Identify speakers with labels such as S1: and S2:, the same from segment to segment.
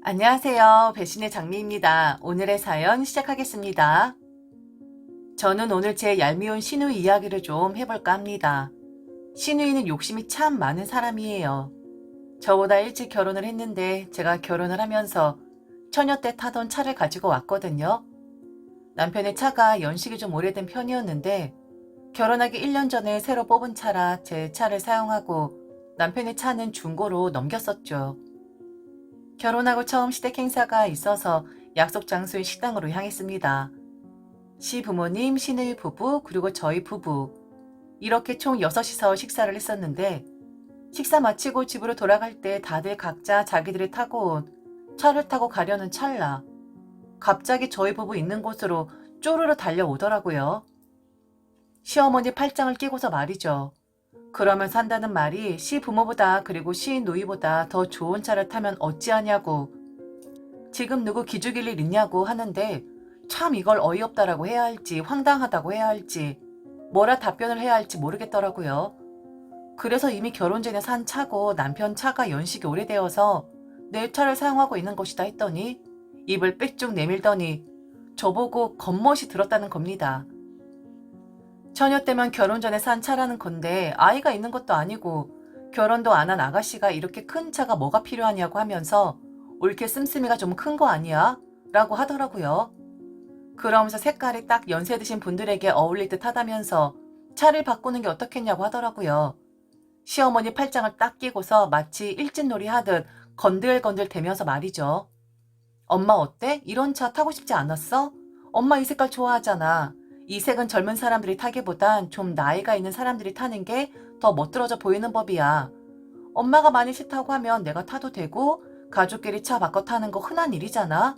S1: 안녕하세요. 배신의 장미입니다. 오늘의 사연 시작하겠습니다. 저는 오늘 제 얄미운 시누이 이야기를 좀 해볼까 합니다. 시누이는 욕심이 참 많은 사람이에요. 저보다 일찍 결혼을 했는데 제가 결혼을 하면서 처녀 때 타던 차를 가지고 왔거든요. 남편의 차가 연식이 좀 오래된 편이었는데 결혼하기 1년 전에 새로 뽑은 차라 제 차를 사용하고 남편의 차는 중고로 넘겼었죠. 결혼하고 처음 시댁 행사가 있어서 약속 장소의 식당으로 향했습니다. 시부모님, 시누이 부부, 그리고 저희 부부. 이렇게 총 6이서 식사를 했었는데 식사 마치고 집으로 돌아갈 때 다들 각자 자기들이 타고 온 차를 타고 가려는 찰나 갑자기 저희 부부 있는 곳으로 쪼르르 달려오더라고요. 시어머니 팔짱을 끼고서 말이죠. 그러면서 한다는 말이 시부모보다 그리고 시누이보다 더 좋은 차를 타면 어찌하냐고 지금 누구 기죽일 일 있냐고 하는데 참 이걸 어이없다라고 해야 할지 황당하다고 해야 할지 뭐라 답변을 해야 할지 모르겠더라고요. 그래서 이미 결혼 전에 산 차고 남편 차가 연식이 오래되어서 내 차를 사용하고 있는 것이다 했더니 입을 빽쭉 내밀더니 저보고 겉멋이 들었다는 겁니다. 처녀 때면 결혼 전에 산 차라는 건데 아이가 있는 것도 아니고 결혼도 안 한 아가씨가 이렇게 큰 차가 뭐가 필요하냐고 하면서 올케 씀씀이가 좀 큰 거 아니야? 라고 하더라고요. 그러면서 색깔이 딱 연세 드신 분들에게 어울릴 듯 하다면서 차를 바꾸는 게 어떻겠냐고 하더라고요. 시어머니 팔짱을 딱 끼고서 마치 일진놀이 하듯 건들건들 대면서 말이죠. 엄마 어때? 이런 차 타고 싶지 않았어? 엄마 이 색깔 좋아하잖아. 이 색은 젊은 사람들이 타기보단 좀 나이가 있는 사람들이 타는 게 더 멋들어져 보이는 법이야. 엄마가 많이 싫다고 하면 내가 타도 되고 가족끼리 차 바꿔 타는 거 흔한 일이잖아.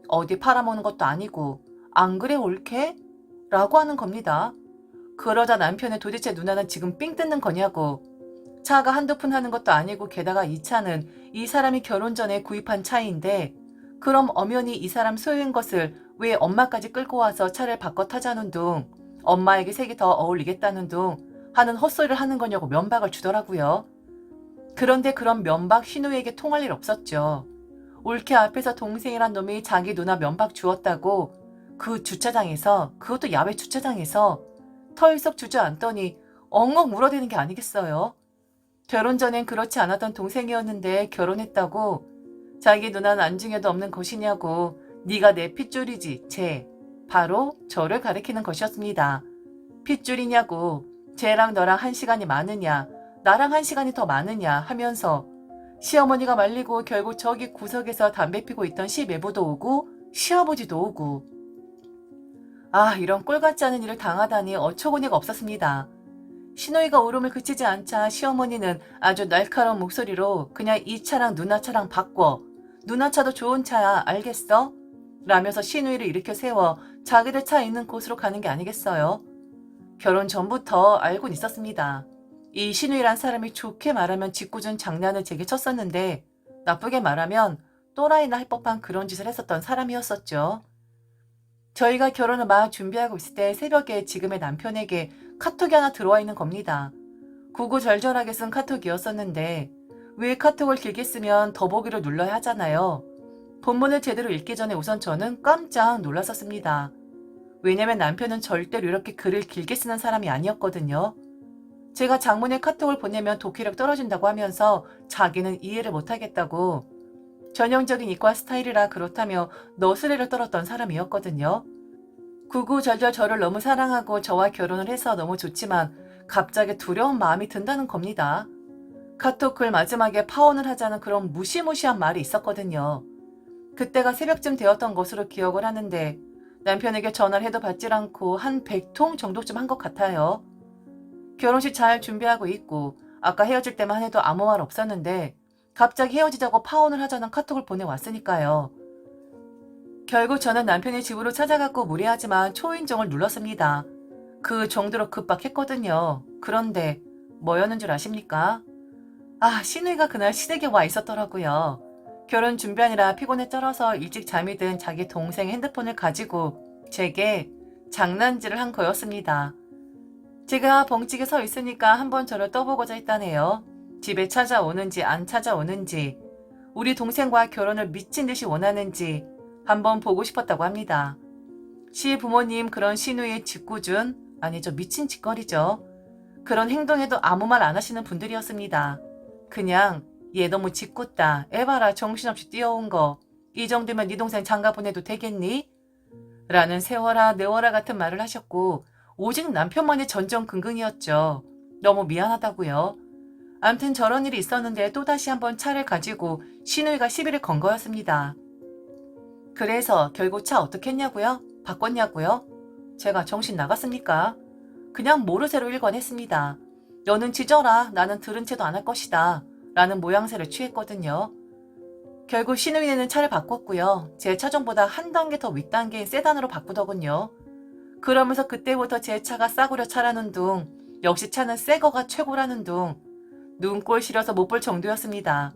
S1: 어디 팔아먹는 것도 아니고 안 그래 올케? 라고 하는 겁니다. 그러자 남편의 도대체 누나는 지금 삥 뜯는 거냐고. 차가 한두 푼 하는 것도 아니고 게다가 이 차는 이 사람이 결혼 전에 구입한 차인데 그럼 엄연히 이 사람 소유인 것을 왜 엄마까지 끌고 와서 차를 바꿔 타자는 둥 엄마에게 색이 더 어울리겠다는 둥 하는 헛소리를 하는 거냐고 면박을 주더라고요. 그런데 그런 면박 시누이에게 통할 일 없었죠. 올케 앞에서 동생이란 놈이 자기 누나 면박 주었다고 그 주차장에서 그것도 야외 주차장에서 털썩 주저앉더니 엉엉 울어대는 게 아니겠어요. 결혼 전엔 그렇지 않았던 동생이었는데 결혼했다고 자기 누나는 안중에도 없는 것이냐고 네가 내 핏줄이지 쟤 바로 저를 가리키는 것이었습니다. 핏줄이냐고 쟤랑 너랑 한 시간이 많으냐 나랑 한 시간이 더 많으냐 하면서 시어머니가 말리고 결국 저기 구석에서 담배 피고 있던 시매부도 오고 시아버지도 오고 이런 꼴같지 않은 일을 당하다니 어처구니가 없었습니다. 시누이가 울음을 그치지 않자 시어머니는 아주 날카로운 목소리로 그냥 이 차랑 누나 차랑 바꿔. 누나 차도 좋은 차야 알겠어? 라면서 시누이를 일으켜 세워 자기들 차 있는 곳으로 가는 게 아니겠어요? 결혼 전부터 알고는 있었습니다. 이 시누이란 사람이 좋게 말하면 짓궂은 장난을 제게 쳤었는데 나쁘게 말하면 또라이나 할 법한 그런 짓을 했었던 사람이었었죠. 저희가 결혼을 막 준비하고 있을 때 새벽에 지금의 남편에게 카톡이 하나 들어와 있는 겁니다. 구구절절하게 쓴 카톡이었었는데 왜 카톡을 길게 쓰면 더보기를 눌러야 하잖아요. 본문을 제대로 읽기 전에 우선 저는 깜짝 놀랐었습니다. 왜냐면 남편은 절대로 이렇게 글을 길게 쓰는 사람이 아니었거든요. 제가 장문의 카톡을 보내면 독해력 떨어진다고 하면서 자기는 이해를 못하겠다고 전형적인 이과 스타일이라 그렇다며 너스레를 떨었던 사람이었거든요. 구구절절 저를 너무 사랑하고 저와 결혼을 해서 너무 좋지만 갑자기 두려운 마음이 든다는 겁니다. 카톡 글 마지막에 파혼을 하자는 그런 무시무시한 말이 있었거든요. 그때가 새벽쯤 되었던 것으로 기억을 하는데 남편에게 전화를 해도 받질 않고 한 100통 정도쯤 한 것 같아요. 결혼식 잘 준비하고 있고 아까 헤어질 때만 해도 아무 말 없었는데 갑자기 헤어지자고 파혼을 하자는 카톡을 보내왔으니까요. 결국 저는 남편의 집으로 찾아갔고 무례하지만 초인종을 눌렀습니다. 그 정도로 급박했거든요. 그런데 뭐였는 줄 아십니까? 시누이가 그날 시댁에 와 있었더라고요. 결혼 준비하느라 피곤에 쩔어서 일찍 잠이 든 자기 동생 핸드폰을 가지고 제게 장난질을 한 거였습니다. 제가 벙찌게 서 있으니까 한번 저를 떠보고자 했다네요. 집에 찾아오는지 안 찾아오는지 우리 동생과 결혼을 미친 듯이 원하는지 한번 보고 싶었다고 합니다. 시 부모님 그런 신우의 짓궂은, 아니죠, 미친 짓거리죠. 그런 행동에도 아무 말 안 하시는 분들이었습니다. 그냥 얘 너무 짓궂다. 에바라 정신없이 뛰어온 거. 이 정도면 네 동생 장가 보내도 되겠니? 라는 세워라 내워라 같은 말을 하셨고 오직 남편만의 전전긍긍이었죠. 너무 미안하다고요. 암튼 저런 일이 있었는데 또다시 한번 차를 가지고 신우이가 시비를 건 거였습니다. 그래서 결국 차 어떻게 했냐고요? 바꿨냐고요? 제가 정신 나갔습니까? 그냥 모르쇠로 일관했습니다. 너는 지져라. 나는 들은 채도 안 할 것이다. 라는 모양새를 취했거든요. 결국 신우이는 차를 바꿨고요. 제 차종보다 한 단계 더 윗단계인 세단으로 바꾸더군요. 그러면서 그때부터 제 차가 싸구려 차라는 둥, 역시 차는 새 거가 최고라는 둥, 눈꼴 시려서 못 볼 정도였습니다.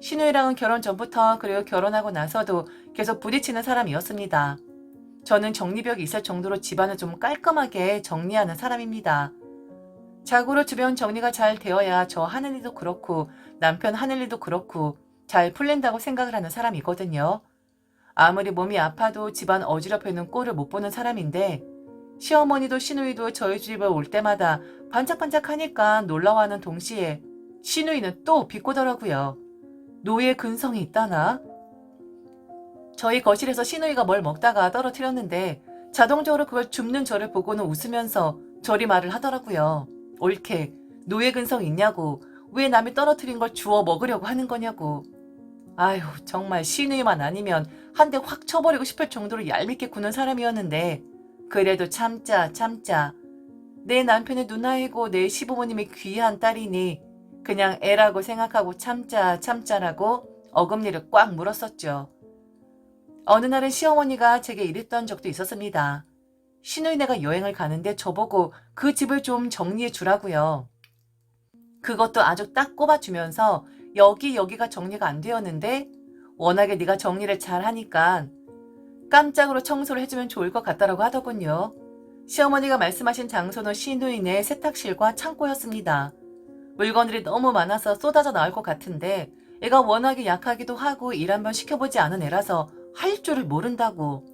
S1: 신우이랑은 결혼 전부터 그리고 결혼하고 나서도 계속 부딪히는 사람이었습니다. 저는 정리벽이 있을 정도로 집안을 좀 깔끔하게 정리하는 사람입니다. 자고로 주변 정리가 잘 되어야 저 하는 일도 그렇고 남편 하는 일도 그렇고 잘 풀린다고 생각을 하는 사람이거든요. 아무리 몸이 아파도 집안 어지럽혀는 꼴을 못 보는 사람인데 시어머니도 시누이도 저희 집에 올 때마다 반짝반짝하니까 놀라워하는 동시에 시누이는 또 비꼬더라고요. 노예 근성이 있다나? 저희 거실에서 시누이가 뭘 먹다가 떨어뜨렸는데 자동적으로 그걸 줍는 저를 보고는 웃으면서 저리 말을 하더라고요. 옳게 노예 근성 있냐고, 왜 남이 떨어뜨린 걸 주워 먹으려고 하는 거냐고. 아휴, 정말 시누이만 아니면 한 대 확 쳐버리고 싶을 정도로 얄밉게 구는 사람이었는데 그래도 참자. 내 남편의 누나이고 내 시부모님이 귀한 딸이니 그냥 애라고 생각하고 참자라고 어금니를 꽉 물었었죠. 어느 날은 시어머니가 제게 이랬던 적도 있었습니다. 시누이네가 여행을 가는데 저보고 그 집을 좀 정리해 주라고요. 그것도 아주 딱 꼽아주면서 여기가 정리가 안 되었는데 워낙에 네가 정리를 잘 하니까 깜짝으로 청소를 해주면 좋을 것 같다라고 하더군요. 시어머니가 말씀하신 장소는 시누이네 세탁실과 창고였습니다. 물건들이 너무 많아서 쏟아져 나올 것 같은데 애가 워낙에 약하기도 하고 일 한번 시켜보지 않은 애라서 할 줄을 모른다고.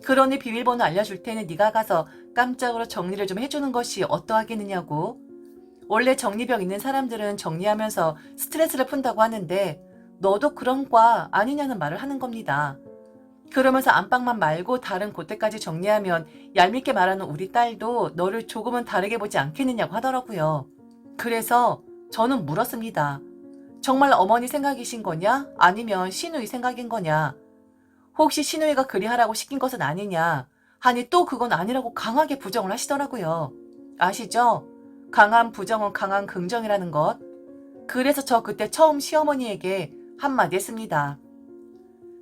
S1: 그러니 비밀번호 알려줄 테니 네가 가서 깜짝으로 정리를 좀 해주는 것이 어떠하겠느냐고. 원래 정리벽 있는 사람들은 정리하면서 스트레스를 푼다고 하는데 너도 그런 과 아니냐는 말을 하는 겁니다. 그러면서 안방만 말고 다른 곳들까지 정리하면 얄밉게 말하는 우리 딸도 너를 조금은 다르게 보지 않겠느냐고 하더라고요. 그래서 저는 물었습니다. 정말 어머니 생각이신 거냐? 아니면 시누이 생각인 거냐? 혹시 시누이가 그리 하라고 시킨 것은 아니냐? 하니 또 그건 아니라고 강하게 부정을 하시더라고요. 아시죠? 강한 부정은 강한 긍정이라는 것. 그래서 저 그때 처음 시어머니에게 한마디 했습니다.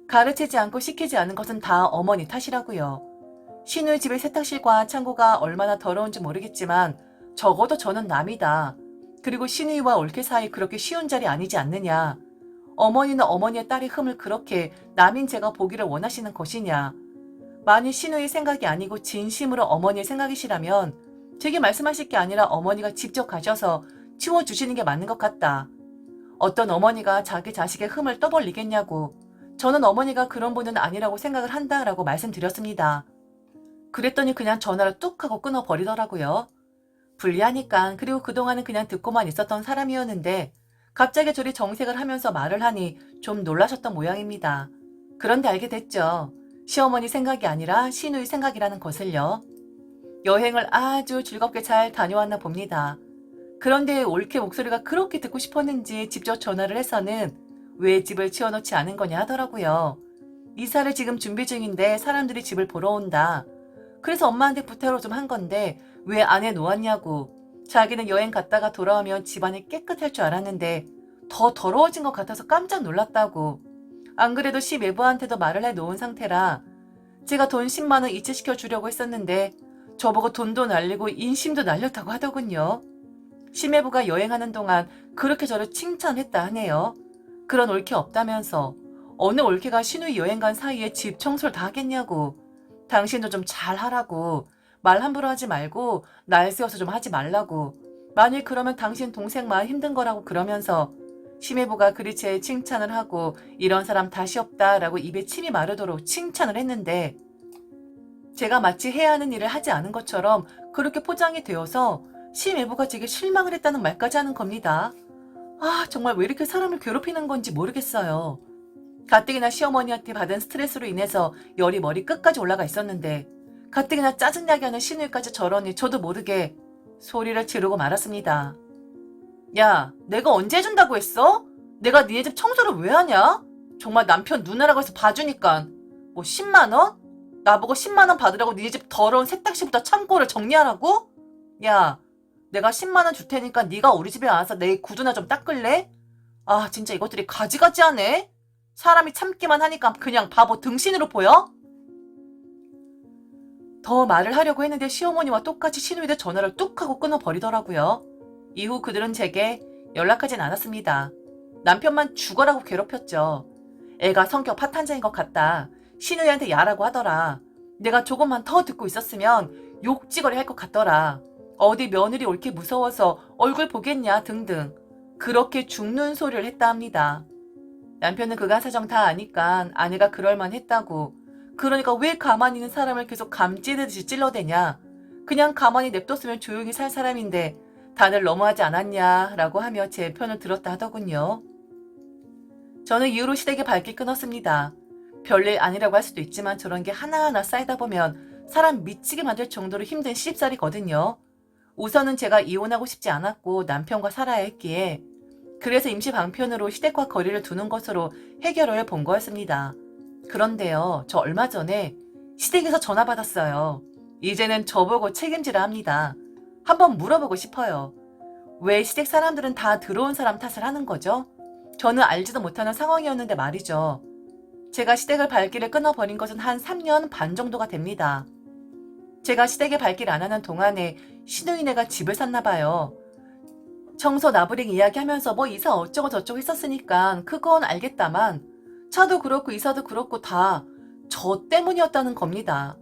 S1: 가르치지 않고 시키지 않은 것은 다 어머니 탓이라고요. 시누이 집의 세탁실과 창고가 얼마나 더러운지 모르겠지만 적어도 저는 남이다. 그리고 시누이와 올케 사이 그렇게 쉬운 자리 아니지 않느냐. 어머니는 어머니의 딸의 흠을 그렇게 남인 제가 보기를 원하시는 것이냐. 만일 시누이 생각이 아니고 진심으로 어머니의 생각이시라면 제게 말씀하실 게 아니라 어머니가 직접 가셔서 치워주시는 게 맞는 것 같다. 어떤 어머니가 자기 자식의 흠을 떠벌리겠냐고. 저는 어머니가 그런 분은 아니라고 생각을 한다라고 말씀드렸습니다. 그랬더니 그냥 전화를 뚝 하고 끊어버리더라고요. 불리하니까. 그리고 그동안은 그냥 듣고만 있었던 사람이었는데 갑자기 저리 정색을 하면서 말을 하니 좀 놀라셨던 모양입니다. 그런데 알게 됐죠. 시어머니 생각이 아니라 시누이 생각이라는 것을요. 여행을 아주 즐겁게 잘 다녀왔나 봅니다. 그런데 올케 목소리가 그렇게 듣고 싶었는지 직접 전화를 해서는 왜 집을 치워놓지 않은 거냐 하더라고요. 이사를 지금 준비 중인데 사람들이 집을 보러 온다. 그래서 엄마한테 부탁으로 좀 한 건데 왜 안 해놓았냐고. 자기는 여행 갔다가 돌아오면 집안이 깨끗할 줄 알았는데 더 더러워진 것 같아서 깜짝 놀랐다고. 안 그래도 시매부한테도 말을 해놓은 상태라 제가 돈 10만 원 이체시켜 주려고 했었는데 저보고 돈도 날리고 인심도 날렸다고 하더군요. 시매부가 여행하는 동안 그렇게 저를 칭찬했다 하네요. 그런 올케 없다면서 어느 올케가 시누이 여행 간 사이에 집 청소를 다 하겠냐고. 당신도 좀 잘하라고. 말 함부로 하지 말고 날 세워서 좀 하지 말라고. 만일 그러면 당신 동생만 힘든 거라고 그러면서 심해부가 그리 제 칭찬을 하고 이런 사람 다시 없다라고 입에 침이 마르도록 칭찬을 했는데 제가 마치 해야 하는 일을 하지 않은 것처럼 그렇게 포장이 되어서 심해부가 제게 실망을 했다는 말까지 하는 겁니다. 아, 정말 왜 이렇게 사람을 괴롭히는 건지 모르겠어요. 가뜩이나 시어머니한테 받은 스트레스로 인해서 열이 머리 끝까지 올라가 있었는데 가뜩이나 짜증나게 하는 시누이까지 저러니 저도 모르게 소리를 지르고 말았습니다. 야, 내가 언제 해준다고 했어? 내가 니네 집 청소를 왜 하냐? 정말 남편 누나라고 해서 봐주니까 뭐 10만 원? 나보고 10만 원 받으라고 니네 집 더러운 세탁실부터 창고를 정리하라고? 야, 내가 10만 원 줄 테니까 네가 우리 집에 와서 내 구두나 좀 닦을래? 아, 진짜 이것들이 가지가지하네. 사람이 참기만 하니까 그냥 바보 등신으로 보여? 더 말을 하려고 했는데 시어머니와 똑같이 시누이들 전화를 뚝 하고 끊어버리더라고요. 이후 그들은 제게 연락하진 않았습니다. 남편만 죽어라고 괴롭혔죠. 애가 성격 파탄자인 것 같다. 시누이한테 야라고 하더라. 내가 조금만 더 듣고 있었으면 욕지거리 할 것 같더라. 어디 며느리 옳게 무서워서 얼굴 보겠냐 등등. 그렇게 죽는 소리를 했다 합니다. 남편은 그간 사정 다 아니까 아내가 그럴만 했다고. 그러니까 왜 가만히 있는 사람을 계속 감찌듯이 찔러대냐. 그냥 가만히 냅뒀으면 조용히 살 사람인데 다들 너무하지 않았냐라고 하며 제 편을 들었다 하더군요. 저는 이후로 시댁의 발길 끊었습니다. 별일 아니라고 할 수도 있지만 저런 게 하나하나 쌓이다 보면 사람 미치게 만들 정도로 힘든 시집살이거든요. 우선은 제가 이혼하고 싶지 않았고 남편과 살아야 했기에 그래서 임시 방편으로 시댁과 거리를 두는 것으로 해결을 본 거였습니다. 그런데요, 저 얼마 전에 시댁에서 전화 받았어요. 이제는 저보고 책임지라 합니다. 한번 물어보고 싶어요. 왜 시댁 사람들은 다 들어온 사람 탓을 하는 거죠? 저는 알지도 못하는 상황이었는데 말이죠. 제가 시댁을 발길을 끊어버린 것은 한 3년 반 정도가 됩니다. 제가 시댁에 발길 안 하는 동안에 시누이네가 집을 샀나 봐요. 청소 나부랭 이야기하면서 뭐 이사 어쩌고 저쩌고 했었으니까 그건 알겠다만 차도 그렇고 이사도 그렇고 다 저 때문이었다는 겁니다.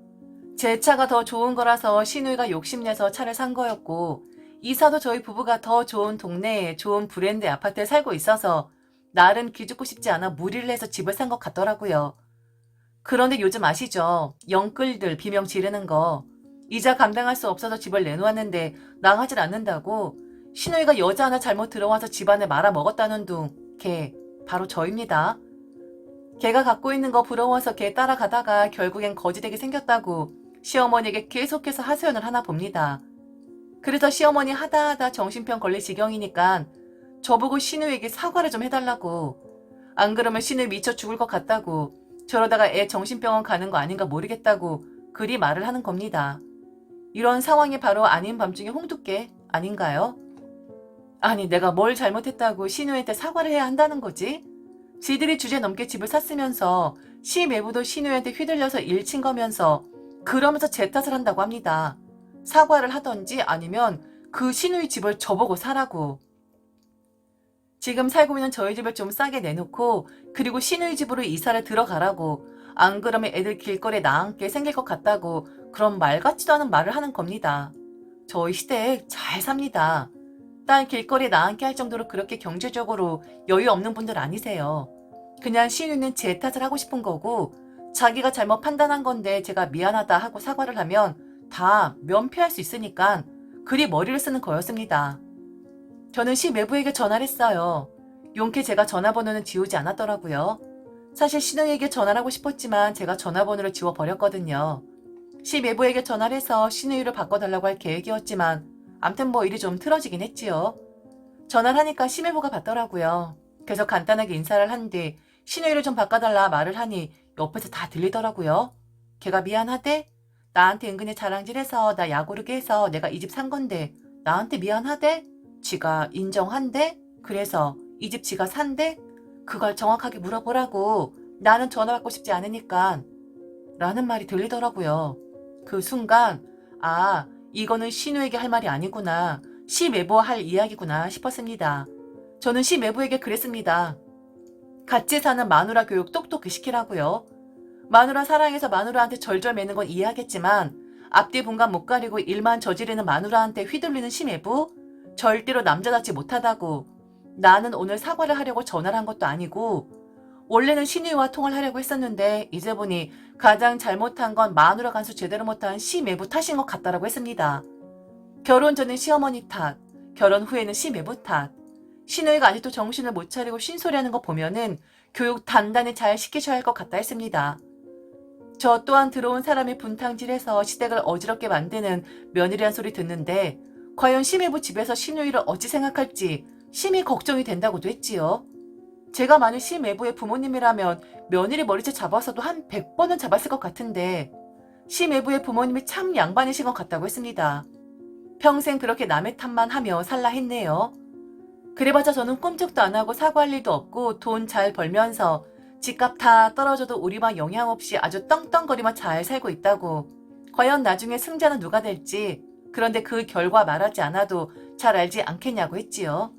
S1: 제 차가 더 좋은 거라서 시누이가 욕심내서 차를 산 거였고 이사도 저희 부부가 더 좋은 동네에 좋은 브랜드의 아파트에 살고 있어서 나름 기죽고 싶지 않아 무리를 해서 집을 산 것 같더라고요. 그런데 요즘 아시죠? 영끌들 비명 지르는 거. 이자 감당할 수 없어서 집을 내놓았는데 나가질 않는다고 시누이가 여자 하나 잘못 들어와서 집안을 말아먹었다는 둥. 걔 바로 저입니다. 걔가 갖고 있는 거 부러워서 걔 따라가다가 결국엔 거지되게 생겼다고 시어머니에게 계속해서 하소연을 하나 봅니다. 그래서 시어머니 하다하다 정신병 걸릴 지경이니까 저보고 시누이에게 사과를 좀 해달라고. 안 그러면 시누이 미쳐 죽을 것 같다고. 저러다가 애 정신병원 가는 거 아닌가 모르겠다고 그리 말을 하는 겁니다. 이런 상황이 바로 아닌 밤중에 홍두깨 아닌가요? 아니 내가 뭘 잘못했다고 시누이한테 사과를 해야 한다는 거지? 지들이 주제넘게 집을 샀으면서 시매부도 시누이한테 휘둘려서 일친 거면서 그러면서 제 탓을 한다고 합니다. 사과를 하던지 아니면 그 시누이 집을 저보고 사라고. 지금 살고 있는 저희 집을 좀 싸게 내놓고 그리고 시누이 집으로 이사를 들어가라고. 안 그러면 애들 길거리에 나앉게 생길 것 같다고 그런 말 같지도 않은 말을 하는 겁니다. 저희 시댁 잘 삽니다. 딸 길거리에 나앉게 할 정도로 그렇게 경제적으로 여유 없는 분들 아니세요. 그냥 시누이는 제 탓을 하고 싶은 거고 자기가 잘못 판단한 건데 제가 미안하다 하고 사과를 하면 다 면피할 수 있으니까 그리 머리를 쓰는 거였습니다. 저는 시매부에게 전화를 했어요. 용케 제가 전화번호는 지우지 않았더라고요. 사실 시누이에게 전화를 하고 싶었지만 제가 전화번호를 지워버렸거든요. 시매부에게 전화를 해서 시누이를 바꿔달라고 할 계획이었지만 암튼 뭐 일이 좀 틀어지긴 했지요. 전화를 하니까 시매부가 받더라고요. 그래서 간단하게 인사를 한 뒤 시누이를 좀 바꿔달라 말을 하니 옆에서 다 들리더라고요. 걔가 미안하대? 나한테 은근히 자랑질해서 나 약오르게 해서 내가 이 집 산 건데 나한테 미안하대? 지가 인정한대? 그래서 이 집 지가 산대? 그걸 정확하게 물어보라고. 나는 전화 받고 싶지 않으니까. 라는 말이 들리더라고요. 그 순간 아 이거는 시누에게 할 말이 아니구나. 시매부와 할 이야기구나 싶었습니다. 저는 시매부에게 그랬습니다. 같이 사는 마누라 교육 똑똑히 시키라고요. 마누라 사랑해서 마누라한테 절절 매는 건 이해하겠지만 앞뒤 분간 못 가리고 일만 저지르는 마누라한테 휘둘리는 시매부? 절대로 남자답지 못하다고. 나는 오늘 사과를 하려고 전화를 한 것도 아니고 원래는 신우이와 통화를 하려고 했었는데 이제 보니 가장 잘못한 건 마누라 간수 제대로 못한 시매부 탓인 것 같다라고 했습니다. 결혼 전엔 시어머니 탓, 결혼 후에는 시매부 탓. 신우이가 아직도 정신을 못 차리고 쉰소리하는 거 보면은 교육 단단히 잘 시키셔야 할 것 같다 했습니다. 저 또한 들어온 사람이 분탕질해서 시댁을 어지럽게 만드는 며느리란 소리 듣는데 과연 시매부 집에서 신우이를 어찌 생각할지 심히 걱정이 된다고도 했지요. 제가 만약 시매부의 부모님이라면 며느리 머리채 잡아서도 한 100번은 잡았을 것 같은데 시매부의 부모님이 참 양반이신 것 같다고 했습니다. 평생 그렇게 남의 탓만 하며 살라 했네요. 그래봤자 저는 꼼짝도 안 하고 사과할 일도 없고 돈 잘 벌면서 집값 다 떨어져도 우리만 영향 없이 아주 떵떵거리며 잘 살고 있다고. 과연 나중에 승자는 누가 될지, 그런데 그 결과 말하지 않아도 잘 알지 않겠냐고 했지요.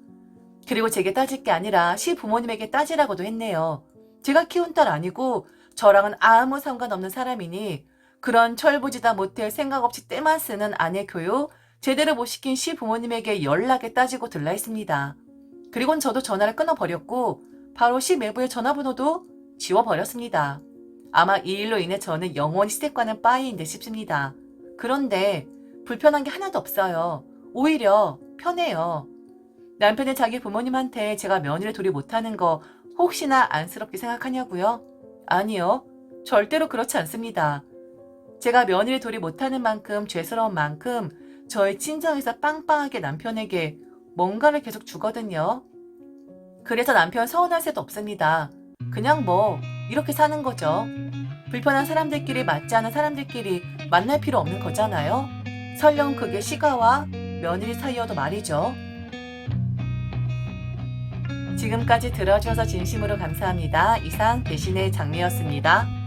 S1: 그리고 제게 따질 게 아니라 시부모님에게 따지라고도 했네요. 제가 키운 딸 아니고 저랑은 아무 상관없는 사람이니 그런 철부지다 못해 생각 없이 때만 쓰는 아내 교육 제대로 못 시킨 시부모님에게 연락에 따지고 들라 했습니다. 그리고는 저도 전화를 끊어버렸고 바로 시매부의 전화번호도 지워버렸습니다. 아마 이 일로 인해 저는 영원히 시댁과는 빠이인 듯 싶습니다. 그런데 불편한 게 하나도 없어요. 오히려 편해요. 남편은 자기 부모님한테 제가 며느리 도리 못하는 거 혹시나 안쓰럽게 생각하냐고요? 아니요. 절대로 그렇지 않습니다. 제가 며느리 도리 못하는 만큼 죄스러운 만큼 저의 친정에서 빵빵하게 남편에게 뭔가를 계속 주거든요. 그래서 남편 서운할 새도 없습니다. 그냥 뭐 이렇게 사는 거죠. 불편한 사람들끼리 맞지 않은 사람들끼리 만날 필요 없는 거잖아요. 설령 그게 시가와 며느리 사이여도 말이죠. 지금까지 들어주셔서 진심으로 감사합니다. 이상 배신의 장미였습니다.